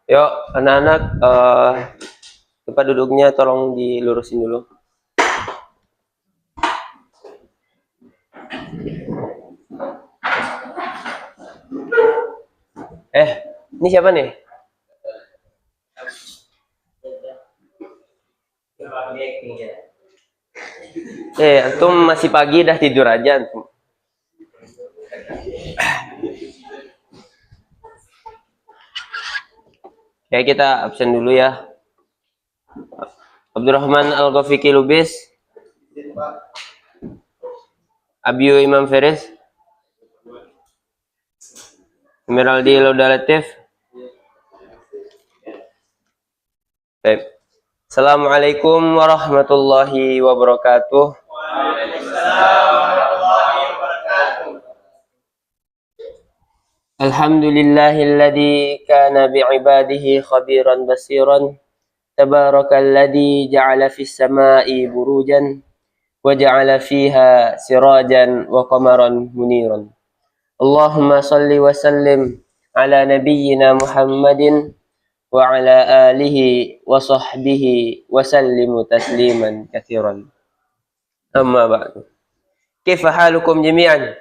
Yuk, anak-anak, tempat duduknya tolong dilurusin dulu. Ini siapa nih? Antum masih pagi dah tidur aja antum. Oke, kita absen dulu ya. Abdurrahman Al-Ghafiqi Lubis. Abiyu Imam Feris. Emeraldi Laudalatif. Baik. Assalamualaikum warahmatullahi wabarakatuh. Alhamdulillahilladzi kana bi'ibadihi khabiran basiran. Tabarakalladzi ja'ala fis sama'i burujan wa ja'ala fiha sirajan wa qamaran muniran. Allahumma salli wa sallim ala nabiyyina Muhammadin wa ala alihi wa sahbihi wa sallimu tasliman katsiran. Amma ba'du. Kaifa halukum jami'an?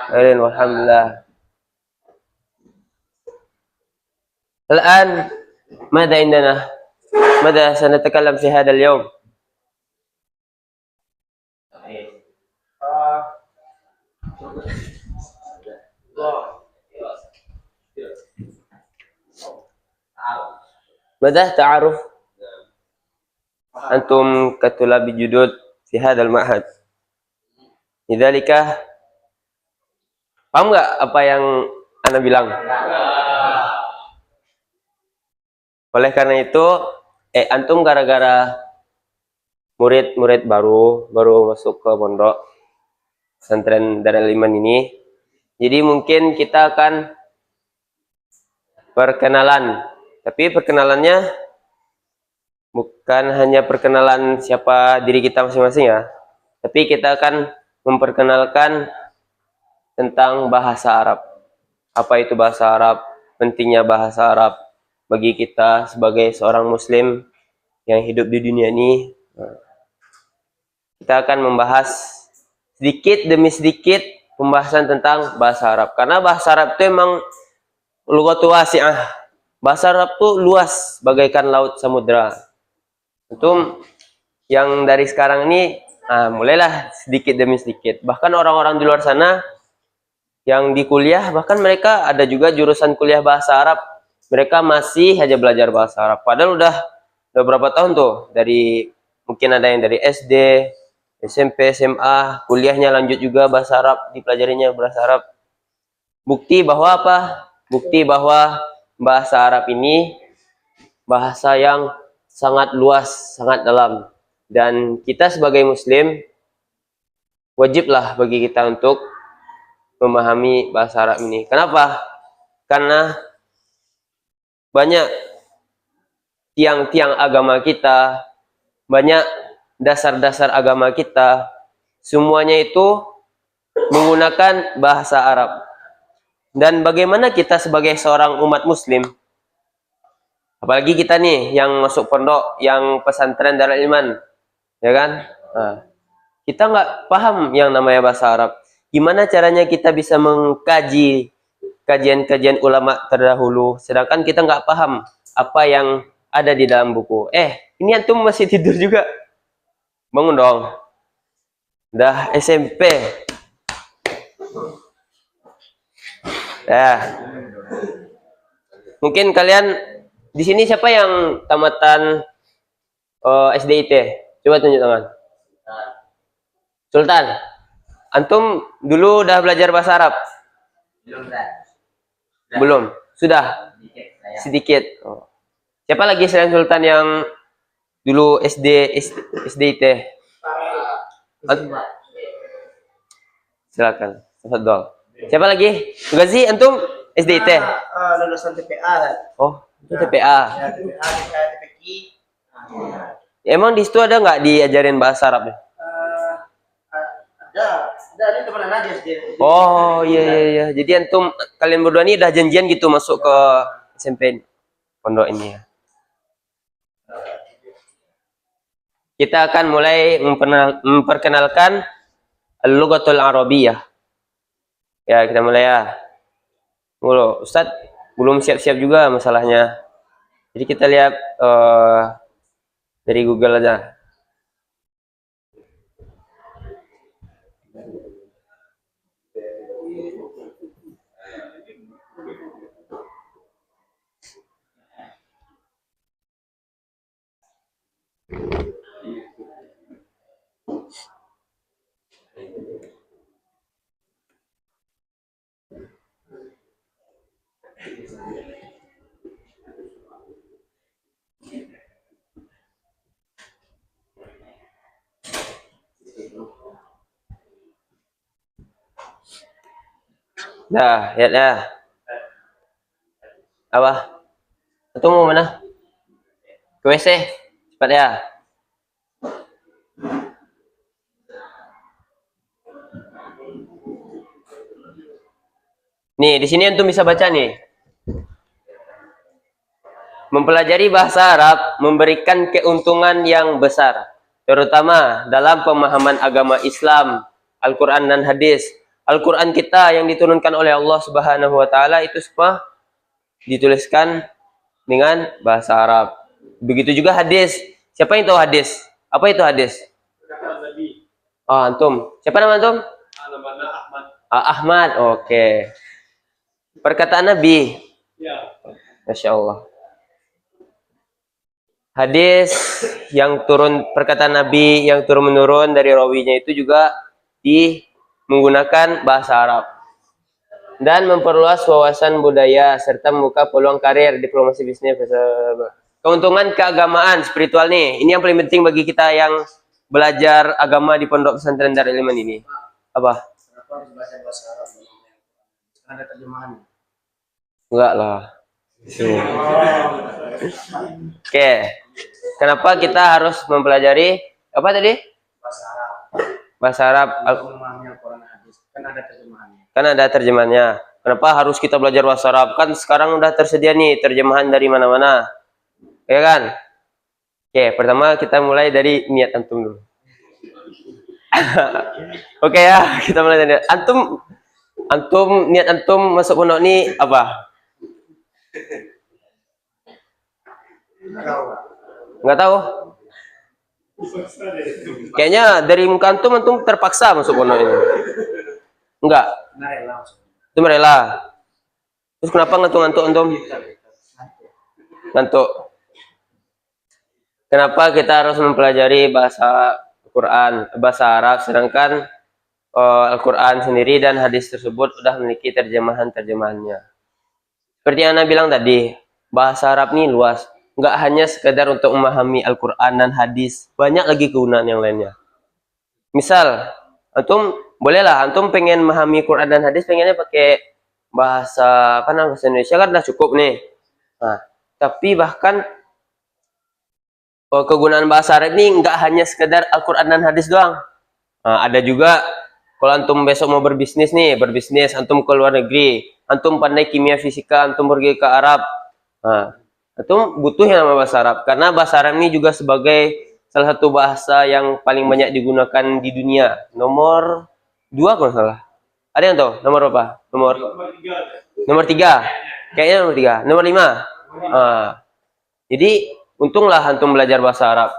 Khairan walhamdulillah. الآن ماذا عندنا؟ ماذا سنتكلم في هذا اليوم؟ ماذا تعرف أنتم كطلاب جدد في هذا المعهد؟ لذلك paham nggak apa yang Anda bilang? Oleh karena itu, antum gara-gara murid-murid baru masuk ke pondok pesantren Darul Iman ini, jadi mungkin kita akan perkenalan. Tapi perkenalannya bukan hanya perkenalan siapa diri kita masing-masing ya, tapi kita akan memperkenalkan tentang bahasa Arab. Apa itu bahasa Arab? Pentingnya bahasa Arab bagi kita sebagai seorang muslim yang hidup di dunia ini. Kita akan membahas sedikit demi sedikit pembahasan tentang bahasa Arab. Karena bahasa Arab itu emang lughatul wasi'ah. Bahasa Arab itu luas bagaikan laut samudra. Itu yang dari sekarang ini mulailah sedikit demi sedikit. Bahkan orang-orang di luar sana yang di kuliah, bahkan mereka ada juga jurusan kuliah bahasa Arab, mereka masih aja belajar bahasa Arab. Padahal udah berapa tahun tuh, dari mungkin ada yang dari SD, SMP, SMA, kuliahnya lanjut juga bahasa Arab, dipelajarinya bahasa Arab. Bukti bahwa apa? Bukti bahwa bahasa Arab ini bahasa yang sangat luas, sangat dalam. Dan kita sebagai muslim, wajiblah bagi kita untuk memahami bahasa Arab ini. Kenapa? Karena banyak tiang-tiang agama kita, banyak dasar-dasar agama kita, semuanya itu menggunakan bahasa Arab. Dan bagaimana kita sebagai seorang umat muslim, apalagi kita nih yang masuk pondok, yang pesantren Darul Iman, ya kan? Kita nggak paham yang namanya bahasa Arab. Gimana caranya kita bisa mengkaji kajian-kajian ulama terdahulu, sedangkan kita nggak paham apa yang ada di dalam buku. Ini antum masih tidur juga? Bangun dong. Dah SMP. Ya. Mungkin kalian di sini siapa yang tamatan SDIT? Coba tunjuk tangan. Sultan. Antum dulu udah belajar bahasa Arab? Belum. Sudah? Sedikit. Siapa lagi selain Sultan yang dulu SDIT? Silakan. Tafadhol. Siapa lagi? Gazi, antum SDIT? Lulusan TPA. Oh, itu TPA. Ya, TPA, TPI. Emang di situ ada nggak diajarin bahasa Arab? Ada. dari teman Radius dia. Oh iya iya iya. Jadi antum kalian berdua ini udah janjian gitu masuk ke SMP pondok ini ya. Kita akan mulai memperkenalkan Al-Lughatul Arabiyyah. Ya, kita mulai ya. Mulu, Ustadz belum siap-siap juga masalahnya. Jadi kita lihat dari Google aja. Dah, lihat ya. Apa? Itu mau mana? Ke WC. Cepat ya. Nih, di sini antum bisa baca nih. Mempelajari bahasa Arab memberikan keuntungan yang besar, terutama dalam pemahaman agama Islam, Al-Quran dan hadis. Al-Quran kita yang diturunkan oleh Allah Subhanahu wa taala itu semua dituliskan dengan bahasa Arab. Begitu juga hadis. Siapa yang tahu hadis? Apa itu hadis? Oh, antum. Siapa nama antum? Ahmad. Ahmad. Oke. Perkataan Nabi. Ya. Masya Allah. Hadis yang turun, perkataan Nabi yang turun menurun dari rawinya itu juga menggunakan bahasa Arab dan memperluas wawasan budaya serta membuka peluang karir, diplomasi, bisnis. Keuntungan keagamaan spiritual nih, ini yang paling penting bagi kita yang belajar agama di pondok pesantren Darul Iman ini. Apa? Kenapa harus bahasa Arab? Karena ada terjemahannya. Enggak lah. Oke. Kenapa kita harus mempelajari apa tadi? Bahasa Arab. Bahasa Arab. Memahami Al-Quran dan hadis. Kan ada terjemahannya. Kan ada terjemahannya. Kenapa harus kita belajar bahasa Arab? Kan sekarang udah tersedia nih terjemahan dari mana-mana. Ya kan? Oke, pertama kita mulai dari niat antum dulu. Oke ya, kita mulai dari antum niat antum masuk pondok ini apa? Nggak tahu. Kayaknya dari muka antum terpaksa masuk pondok ini. Enggak. Itu rela. Terus kenapa ngantuk antum? Ngantuk. Kenapa kita harus mempelajari bahasa Quran, bahasa Arab, sedangkan Al-Quran sendiri dan hadis tersebut sudah memiliki terjemahannya. Seperti yang Anda bilang tadi, bahasa Arab ini luas. Nggak hanya sekedar untuk memahami Al-Quran dan hadis, banyak lagi kegunaan yang lainnya. Misal, antum pengen memahami Quran dan hadis, pengennya pakai bahasa bahasa Indonesia kan udah cukup nih. Nah, tapi bahkan kegunaan bahasa Arab ini nggak hanya sekedar Al-Quran dan hadis doang. Nah, ada juga kalau antum besok mau berbisnis, antum ke luar negeri, antum pandai kimia fisika, antum pergi ke Arab. Nah, antum butuh yang namanya bahasa Arab karena bahasa Arab ini juga sebagai salah satu bahasa yang paling banyak digunakan di dunia. Nomor 2 kalau salah. Ada yang tahu? Nomor berapa? Nomor 3. Kayaknya nomor 3. Nomor 5. Nah, jadi untunglah antum belajar bahasa Arab.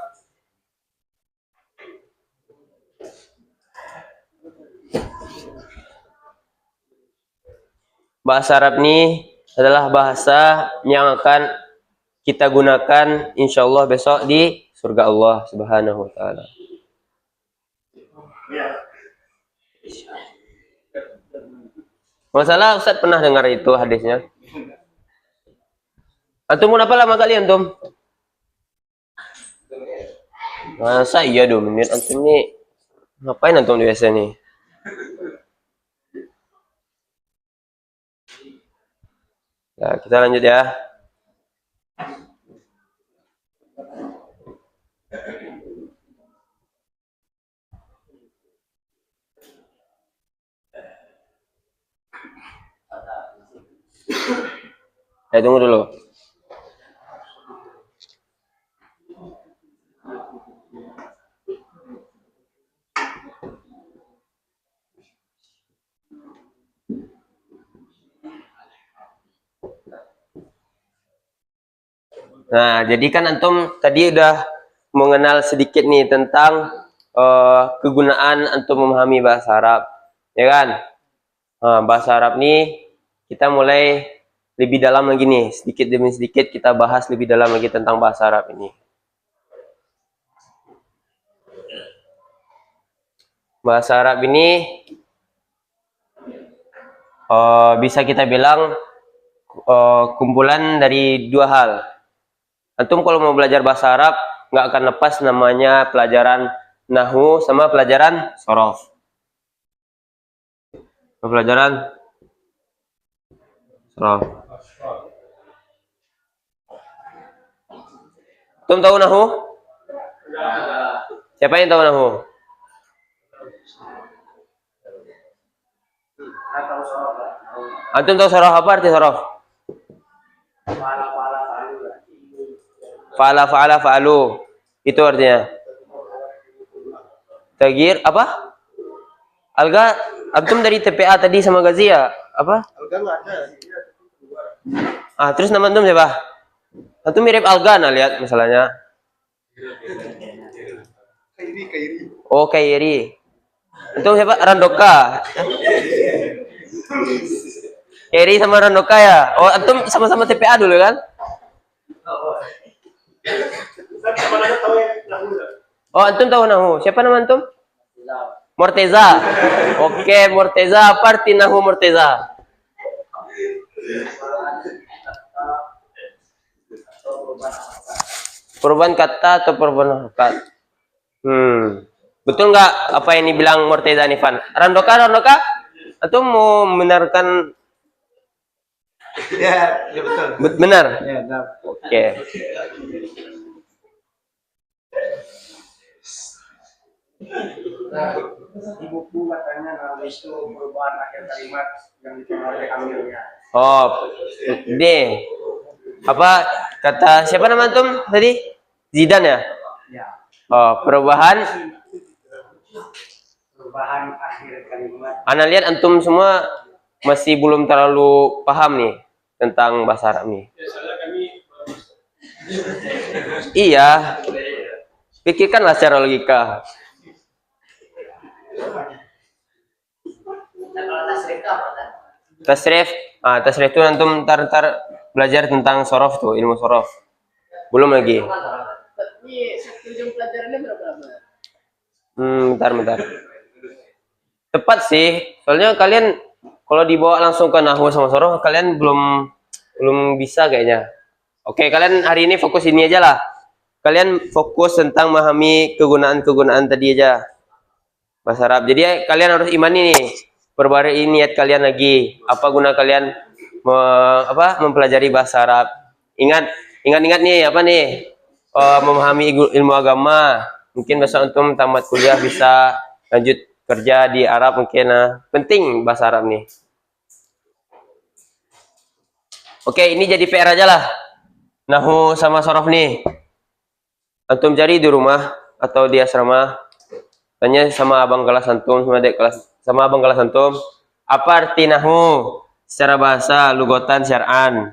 Bahasa Arab ini adalah bahasa yang akan kita gunakan insya Allah besok di surga Allah Subhanahu wa taala. Masalah Ustaz pernah dengar itu hadisnya? Antum berapa lama kali antum? Masa iya 2 menit antum nih? Ngapain antum di WC nih? Nah, kita lanjut ya. Saya tunggu dulu. Nah, jadi kan antum tadi udah mengenal sedikit nih tentang kegunaan antum memahami bahasa Arab, ya kan? Nah, bahasa Arab nih kita mulai lebih dalam lagi nih, sedikit demi sedikit kita bahas lebih dalam lagi tentang bahasa Arab ini. Bahasa Arab ini bisa kita bilang kumpulan dari dua hal. Antum kalau mau belajar bahasa Arab nggak akan lepas namanya pelajaran nahwu sama pelajaran sorof. Pelajaran sorof. Antum tahu nahwu? Siapa yang tahu nahwu? Antum tahu sorof apa arti sorof? Fa'ala fa'ala fa'alu. Itu artinya. Tagir apa? Alga, antum dari TPA tadi sama Gazia, apa? Alga nggak ada. Ah, terus nama antum siapa? Antum mirip Alga, nah lihat masalahnya. Kairi. Oh, Kairi. Antum siapa? Randoka. Kairi sama Randoka ya? Oh, antum sama-sama TPA dulu kan? Oh, antum tahu nahu. Siapa nama antum? Morteza. Oke, Morteza. Apa arti nahu Morteza? Perubahan kata atau perubahan harokat? Betul nggak apa yang dibilang Morteza nih, Van? Randoka? Antum mau membenarkan? Ya betul. Benar? Ya, benar. Oke. Nah, di buku katanya nama itu perubahan akhir kalimat yang dipengaruhi amilnya. Oh, D. Apa kata siapa nama antum tadi? Zidane ya? Ya. Oh, perubahan Akhir kalimat. Ana lihat antum semua masih belum terlalu paham nih tentang bahasa Arab nih. Iya. Pikirkanlah secara logika. Tasrif, tasrif itu antum ntar belajar tentang sorof tuh, ilmu sorof. Belum lagi. Ini jam pelajarannya berapa lama? Bentar. Tepat sih, soalnya kalian kalau dibawa langsung ke nahwu sama sorof, kalian belum bisa kayaknya. Oke, kalian hari ini fokus ini aja lah. Kalian fokus tentang memahami kegunaan tadi aja bahasa Arab. Jadi kalian harus imani nih, perbarui niat kalian lagi. Apa guna kalian mempelajari bahasa Arab? Ingat nih apa nih? Memahami ilmu agama. Mungkin besok antum tamat kuliah bisa lanjut kerja di Arab mungkin. Penting bahasa Arab nih. Oke, ini jadi PR aja lah. Nahwu sama sorof nih. Antum cari di rumah atau di asrama. Tanya sama abang kelas antum, sama abang kelas antum. Apa arti nahwu secara bahasa, lugotan, syar'an?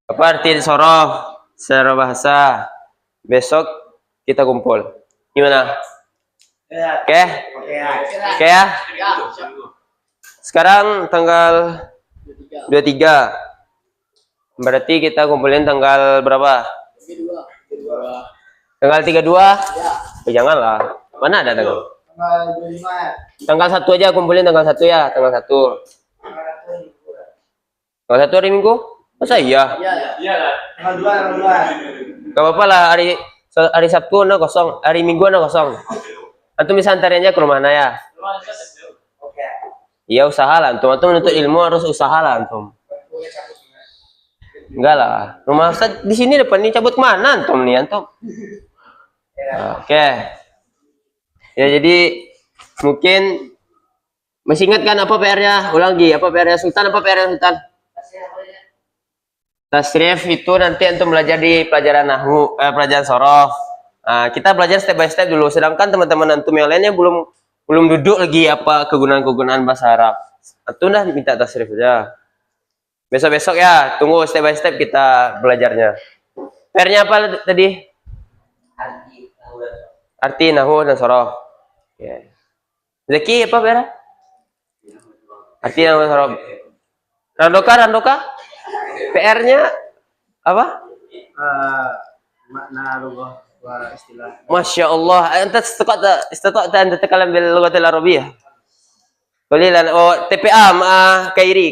Apa arti sorof secara bahasa? Besok kita kumpul. Gimana? Oke? Oke ya? Sekarang tanggal 23. Berarti kita kumpulin tanggal berapa? Tanggal 32? Ya. Janganlah. Mana ada tanggal? Tanggal 1 aja kumpulin tanggal 1 ya, tanggal 1. Tanggal 1 hari Minggu? Masa iya? Iya. Tanggal 2. Gak apa-apa lah, hari Sabtu na kosong, hari Minggu na kosong. Antum bisa antarin aja ke rumah Naya. Oke. Iya, usaha lah antum. Antum menuntut ilmu harus usaha lah antum. Enggak lah. Rumah Ustaz di sini depan ini, cabut kemana antum nih antum? Oke. Ya jadi mungkin masih ingat kan apa PR-nya? Ulang lagi, apa PR-nya Sultan? Apa PR-nya Sultan? Tasrif itu nanti antum belajar di pelajaran nahwu, pelajaran sorof. Nah, kita belajar step by step dulu. Sedangkan teman-teman antum yang lainnya belum duduk lagi apa kegunaan-kegunaan bahasa Arab. Antum dah minta tasrif aja. Besok-besok ya, tunggu step by step kita belajarnya. PR-nya apa tadi? Arti, nahwu dan sorof. Ya. Zaki apa PR? Arti, nahwu dan sorof. Randoka? PR-nya apa? Makna lugah wa istilah. Masya Allah, anta استطعت أن تتكلم باللغة العربية قليلا TPA مع كيري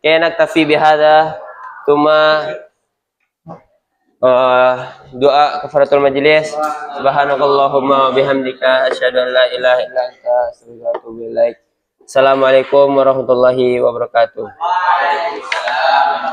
كي نكتفي بهذا ثم doa kafaratul majlis subhanakallahumma bihamdika asyhadu an la ilaha illa anta astaghfiruka wa atubu ilaik. Assalamualaikum warahmatullahi wabarakatuh. Waalaikumsalam.